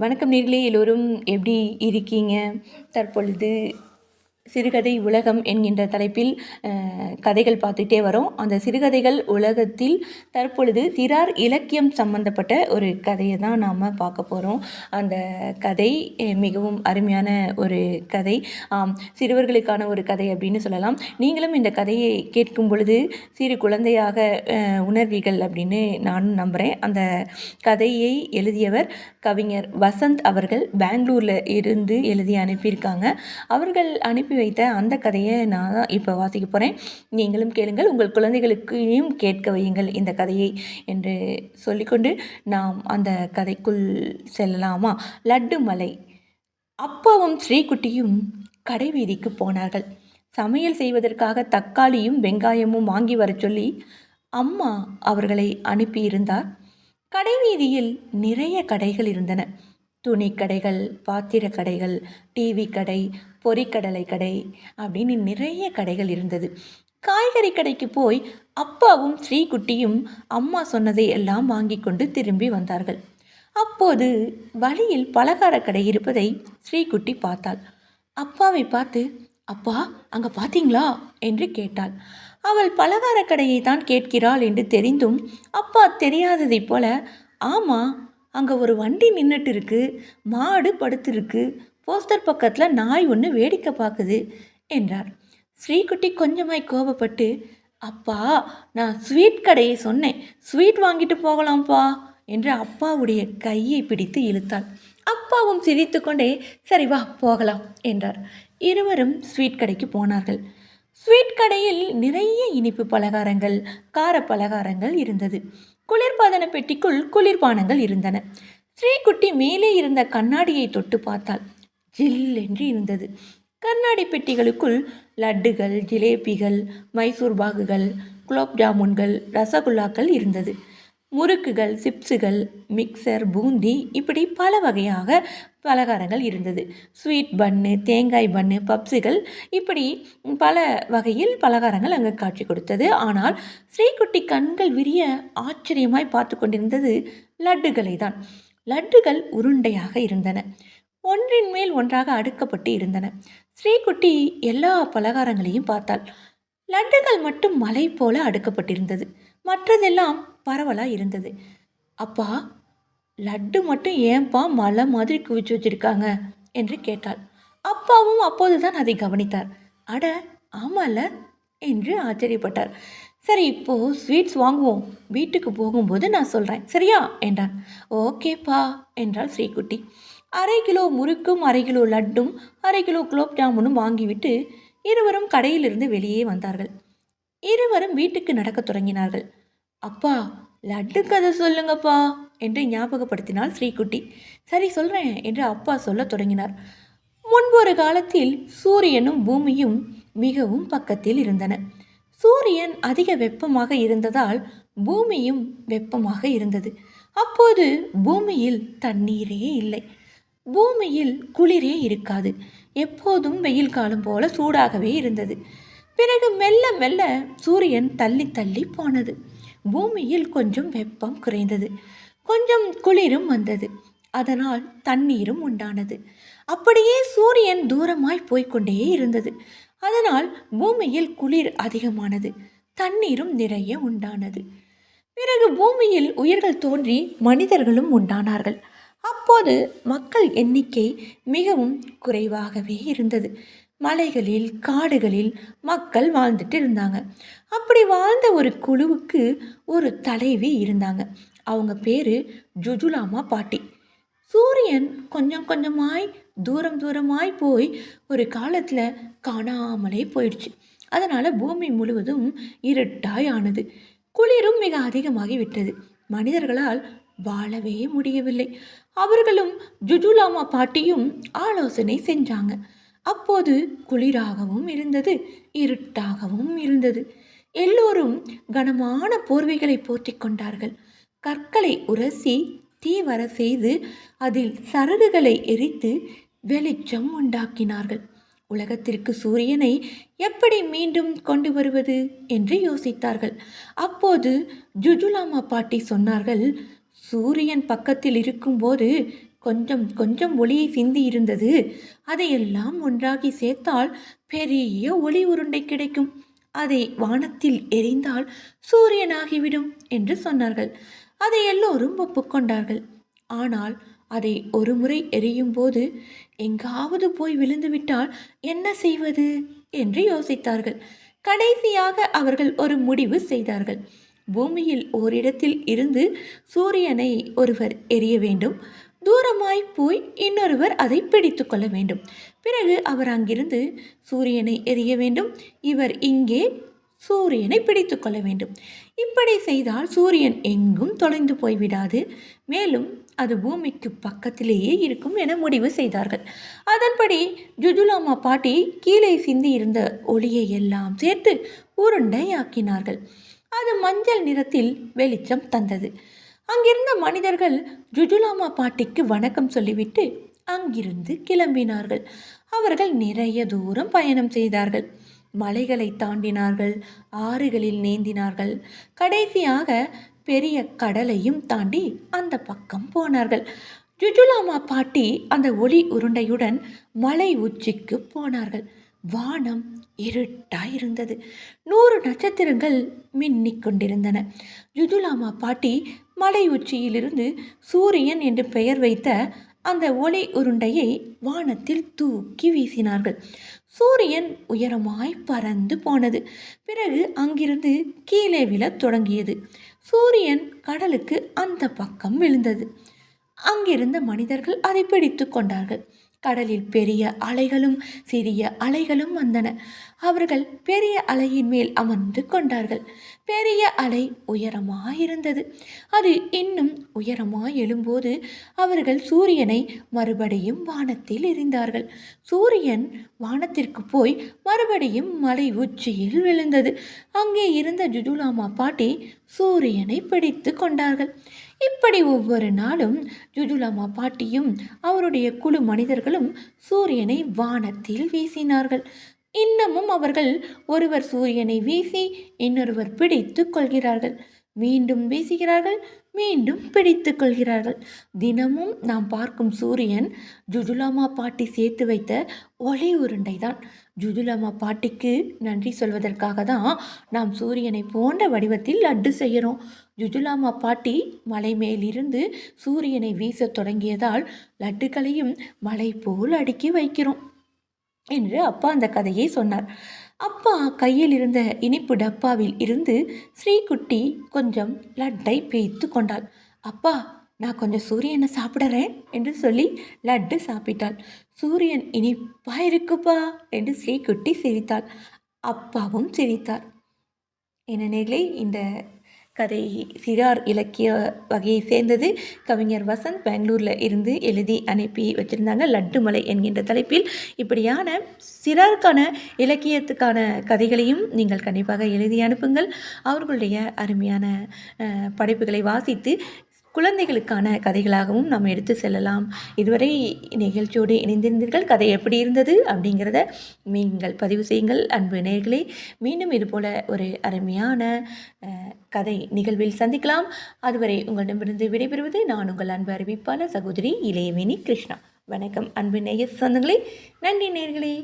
வணக்கம் நேர்களே, எல்லோரும் எப்படி இருக்கீங்க? தற்பொழுது சிறுகதை உலகம் என்கின்ற தலைப்பில் கதைகள் பார்த்துட்டே வரோம். அந்த சிறுகதைகள் உலகத்தில் தற்பொழுது சிறார் இலக்கியம் சம்பந்தப்பட்ட ஒரு கதையை தான் நாம் பார்க்க போகிறோம். அந்த கதை மிகவும் அருமையான ஒரு கதை. சிறுவர்களுக்கான ஒரு கதை அப்படின்னு சொல்லலாம். நீங்களும் இந்த கதையை கேட்கும் பொழுது சிறு குழந்தையாக உணர்வீர்கள் அப்படின்னு நானும் நம்புகிறேன். அந்த கதையை எழுதியவர் கவிஞர் வசந்த் அவர்கள் பெங்களூரில் இருந்து எழுதி அனுப்பியிருக்காங்க. அவர்கள் அனுப்பி வைத்த அந்த கதையை நான் தான் இப்போ வாசிக்க போகிறேன். நீங்களும் கேளுங்கள், உங்கள் குழந்தைகளுக்கையும் கேட்க வையுங்கள் இந்த கதையை என்று சொல்லிக்கொண்டு நாம் அந்த கதைக்குள் செல்லலாமா? லட்டு மலை. அப்பாவும் ஸ்ரீகுட்டியும் கடை வீதிக்கு போனார்கள். சமையல் செய்வதற்காக தக்காளியும் வெங்காயமும் வாங்கி வர சொல்லி அம்மா அவர்களை அனுப்பியிருந்தார். கடை வீதியில் நிறைய கடைகள் இருந்தன. துணி கடைகள், பாத்திர கடைகள், டிவி கடை, பொரிக்கடலை கடை அப்படின்னு நிறைய கடைகள் இருந்தது. காய்கறி கடைக்கு போய் அப்பாவும் ஸ்ரீகுட்டியும் அம்மா சொன்னதை எல்லாம் வாங்கி கொண்டு திரும்பி வந்தார்கள். அப்போது வழியில் பலகார கடை இருப்பதை ஸ்ரீகுட்டி பார்த்தாள். அப்பாவை பார்த்து, அப்பா அங்கே பார்த்தீங்களா என்று கேட்டாள். அவள் பலகார கடையை தான் கேட்கிறாள் என்று தெரிந்தும் அப்பா தெரியாததைப் போல, ஆமாம் அங்கே ஒரு வண்டி நின்றுட்டு இருக்கு, மாடு படுத்துருக்கு, போஸ்டர் பக்கத்தில் நாய் ஒன்று வேடிக்கை பார்க்குது என்றார். ஸ்ரீகுட்டி கொஞ்சமாய் கோபப்பட்டு, அப்பா நான் ஸ்வீட் கடையை சொன்னேன், ஸ்வீட் வாங்கிட்டு போகலாம்ப்பா என்று அப்பாவுடைய கையை பிடித்து இழுத்தாள். அப்பாவும் சிரித்து கொண்டே சரி வா போகலாம் என்றார். இருவரும் ஸ்வீட் கடைக்கு போனார்கள். ஸ்வீட் கடையில் நிறைய இனிப்பு பலகாரங்கள், கார பலகாரங்கள் இருந்தது. குளிர்பாதன பெட்டிக்குள் குளிர்பானங்கள் இருந்தன. ஸ்ரீகுட்டி மேலே இருந்த கண்ணாடியை தொட்டு பார்த்தாள். ஜில் என்று இருந்தது. கண்ணாடி பெட்டிகளுக்குள் லட்டுகள், ஜிலேபிகள், மைசூர் பாகுகள், குலோப் ஜாமுன்கள், ரசகுல்லாக்கள் இருந்தது. முறுக்குகள், சிப்ஸுகள், மிக்சர், பூந்தி இப்படி பல வகையாக பலகாரங்கள் இருந்தது. ஸ்வீட் பன்னு, தேங்காய் பன்னு, பப்ஸுகள் இப்படி பல வகையில் பலகாரங்கள் அங்கே காட்சி கொடுத்தது. ஆனால் ஸ்ரீகுட்டி கண்கள் விரிய ஆச்சரியமாய் பார்த்து கொண்டிருந்தது லட்டுகளை தான். லட்டுகள் உருண்டையாக இருந்தன. ஒன்றின் மேல் ஒன்றாக அடுக்கப்பட்டு இருந்தன. ஸ்ரீகுட்டி எல்லா பலகாரங்களையும் பார்த்தாள். லட்டுகள் மட்டும் மலை போல அடுக்கப்பட்டிருந்தது. மற்றதெல்லாம் பரவலாக இருந்தது. அப்பா லட்டு மட்டும் ஏன்பா மலை மாதிரி குவிச்சு வச்சிருக்காங்க என்று கேட்டாள். அப்பாவும் அப்போதுதான் அதை கவனித்தார். அட ஆமால என்று ஆச்சரியப்பட்டார். சரி இப்போது ஸ்வீட்ஸ் வாங்குவோம், வீட்டுக்கு போகும்போது நான் சொல்கிறேன் சரியா என்றான். ஓகேப்பா என்றாள் ஸ்ரீகுட்டி. 1/2 கிலோ முறுக்கும் 1/2 கிலோ லட்டும் 1/2 கிலோ குலோப் ஜாமுனும் வாங்கிவிட்டு இருவரும் கடையிலிருந்து வெளியே வந்தார்கள். இருவரும் வீட்டுக்கு நடக்க தொடங்கினார்கள். அப்பா லட்டு கதை சொல்லுங்கப்பா என்று ஞாபகப்படுத்தினாள் ஸ்ரீகுட்டி. சரி சொல்கிறேன் என்று அப்பா சொல்ல தொடங்கினார். முன்பொரு காலத்தில் சூரியனும் பூமியும் மிகவும் பக்கத்தில் இருந்தன. சூரியன் அதிக வெப்பமாக இருந்ததால் பூமியும் வெப்பமாக இருந்தது. அப்போது பூமியில் தண்ணீரே இல்லை. பூமியில் குளிரே இருக்காது. எப்போதும் வெயில் காலம் போல சூடாகவே இருந்தது. பிறகு மெல்ல மெல்ல சூரியன் தள்ளி தள்ளி போனது. பூமியில் கொஞ்சம் வெப்பம் குறைந்தது, கொஞ்சம் குளிரும் வந்தது. அதனால் தண்ணீரும் உண்டானது. அப்படியே சூரியன் தூரமாய் போய்கொண்டே இருந்தது. அதனால் பூமியில் குளிர் அதிகமானது, தண்ணீரும் நிறைய உண்டானது. பிறகு பூமியில் உயிர்கள் தோன்றி மனிதர்களும் உண்டானார்கள். அப்போது மக்கள் எண்ணிக்கை மிகவும் குறைவாகவே இருந்தது. மலைகளில் காடுகளில் மக்கள் வாழ்ந்துட்டு இருந்தாங்க. அப்படி வாழ்ந்த ஒரு குழுவுக்கு ஒரு தலைவி இருந்தாங்க. அவங்க பேர் ஜுஜுலாமா பாட்டி. சூரியன் கொஞ்சம் கொஞ்சமாய் தூரம் தூரமாய் போய் ஒரு காலத்தில் காணாமலே போயிடுச்சு. அதனால் பூமி முழுவதும் இருட்டாய் ஆனது. குளிரும் மிக அதிகமாகி விட்டது. மனிதர்களால் வாழவே முடியவில்லை. அவர்களும் ஜுஜுலாமா பாட்டியும் ஆலோசனை செஞ்சாங்க. அப்போது குளிராகவும் இருந்தது, இருட்டாகவும் இருந்தது. எல்லோரும் கனமான போர்வைகளை போர்த்தி கொண்டார்கள். கற்களை உரசி தீ வர செய்து அதில் சருகுகளை எரித்து வெளிச்சம் உண்டாக்கினார்கள். உலகத்திற்கு சூரியனை எப்படி மீண்டும் கொண்டு வருவது என்று யோசித்தார்கள். அப்போது ஜுஜுலாமா பாட்டி சொன்னார்கள், சூரியன் பக்கத்தில் இருக்கும்போது கொஞ்சம் கொஞ்சம் ஒளியை சிந்தி இருந்தது. அதையெல்லாம் ஒன்றாகி சேர்த்தால் பெரிய ஒளி உருண்டை கிடைக்கும். அதை வானத்தில் எரிந்தால் சூரியனாகிவிடும் என்று சொன்னார்கள். அதை எல்லோரும் ஒப்புக்கொண்டார்கள். ஆனால் அதை ஒரு முறை எரியும் போது எங்காவது போய் விழுந்துவிட்டால் என்ன செய்வது என்று யோசித்தார்கள். கடைசியாக அவர்கள் ஒரு முடிவு செய்தார்கள். பூமியில் ஓரிடத்தில் இருந்து சூரியனை ஒருவர் எரிய வேண்டும். தூரமாய் போய் இன்னொருவர் அதை பிடித்து கொள்ள வேண்டும். பிறகு அவர் அங்கிருந்து சூரியனை எரிய வேண்டும். இவர் இங்கே சூரியனை பிடித்து கொள்ள வேண்டும். இப்படி செய்தால் சூரியன் எங்கும் தொலைந்து போய்விடாது. மேலும் அது பூமிக்கு பக்கத்திலேயே இருக்கும் என முடிவு செய்தார்கள். அதன்படி ஜுஜுலாமா பாட்டி கீழே சிந்தி இருந்த ஒளியை எல்லாம் சேர்த்து உருண்டையாக்கினார்கள். அது மஞ்சள் நிறத்தில் வெளிச்சம் தந்தது. அங்கிருந்த மனிதர்கள் ஜுஜுலாமா பாட்டிக்கு வணக்கம் சொல்லிவிட்டு அங்கிருந்து கிளம்பினார்கள். அவர்கள் நிறைய தூரம் பயணம் செய்தார்கள். மலைகளை தாண்டினார்கள், ஆறுகளில் நீந்தினார்கள். கடைசியாக பெரிய கடலையும் தாண்டி அந்த பக்கம் போனார்கள். ஜுஜுலாமா பாட்டி அந்த ஒளி உருண்டையுடன் மலை உச்சிக்கு போனார்கள். வானம் இருட்டாயிருந்தது. 100 நட்சத்திரங்கள் மின்னிக் கொண்டிருந்தன. ஜுஜுலாமா பாட்டி மலை உச்சியிலிருந்து சூரியன் என்று பெயர் வைத்த அந்த ஒளி உருண்டையை வானத்தில் தூக்கி வீசினார்கள். சூரியன் உயரமாய் பறந்து போனது. பிறகு அங்கிருந்து கீழே விழத் தொடங்கியது. சூரியன் கடலுக்கு அந்த பக்கம் விழுந்தது. அங்கிருந்த மனிதர்கள் அதை பிடித்து கொண்டார்கள். கடலில் பெரிய அலைகளும் சிறிய அலைகளும் வந்தன. அவர்கள் பெரிய அலையின் மேல் அமர்ந்து கொண்டார்கள். பெரிய அலை உயரமாயிருந்தது. அது இன்னும் உயரமாய் எழும்போது அவர்கள் சூரியனை மறுபடியும் வானத்தில் எறிந்தார்கள். சூரியன் வானத்திற்கு போய் மறுபடியும் மலை உச்சியில் விழுந்தது. அங்கே இருந்த ஜுஜுலாமா பாட்டி சூரியனை பிடித்து கொண்டார்கள். இப்படி ஒவ்வொரு நாளும் ஜுஜுலாமா பாட்டியும் அவருடைய குழு மனிதர்களும் சூரியனை வானத்தில் வீசினார்கள். இன்னமும் அவர்கள் ஒருவர் சூரியனை வீசி இன்னொருவர் பிடித்து கொள்கிறார்கள். மீண்டும் வீசுகிறார்கள், மீண்டும் பிடித்து கொள்கிறார்கள். தினமும் நாம் பார்க்கும் சூரியன் ஜுஜுலாமா பாட்டி சேர்த்து வைத்த ஒளி உருண்டை தான். ஜுஜுலாமா பாட்டிக்கு நன்றி சொல்வதற்காக தான் நாம் சூரியனை போன்ற வடிவத்தில் லட்டு செய்கிறோம். ஜுஜுலாமா பாட்டி மலை மேலிருந்து சூரியனை வீச தொடங்கியதால் லட்டுகளையும் மலை போல் அடுக்கி வைக்கிறோம் என்று அப்பா அந்த கதையை சொன்னார். அப்பா கையில் இருந்த இனிப்பு டப்பாவில் இருந்து ஸ்ரீகுட்டி கொஞ்சம் லட்டை பேய்த்து கொண்டாள். அப்பா, நான் கொஞ்சம் சூரியனை சாப்பிட்றேன் என்று சொல்லி லட்டு சாப்பிட்டாள். சூரியன் இனிப்பா இருக்குப்பா என்று ஸ்ரீகுட்டி சிரித்தாள். அப்பாவும் சிரித்தார். ஏனெனிலே இந்த கதை சிறார் இலக்கிய வகையை சேர்ந்தது. கவிஞர் வசந்த் பெங்களூரில் இருந்து எழுதி அனுப்பி வச்சுருந்தாங்க. லட்டுமலை என்கின்ற தலைப்பில் இப்படியான சிறாருக்கான இலக்கியத்துக்கான கதைகளையும் நீங்கள் கண்டிப்பாக எழுதி அனுப்புங்கள். அவர்களுடைய அருமையான படைப்புகளை வாசித்து குழந்தைகளுக்கான கதைகளாகவும் நாம் எடுத்து செல்லலாம். இதுவரை நிகழ்ச்சியோடு இணைந்திருந்தீர்கள். கதை எப்படி இருந்தது அப்படிங்கிறத நீங்கள் பதிவு செய்யுங்கள். அன்பு நேயர்களே, மீண்டும் இதுபோல் ஒரு அருமையான கதை நிகழ்வில் சந்திக்கலாம். அதுவரை உங்களிடமிருந்து விடைபெறுவது நான் உங்கள் அன்பு அறிவிப்பாளர் சகோதரி இளையவேணி கிருஷ்ணா. வணக்கம் அன்பு நேய சொந்தங்களே. நன்றி நேயர்களே.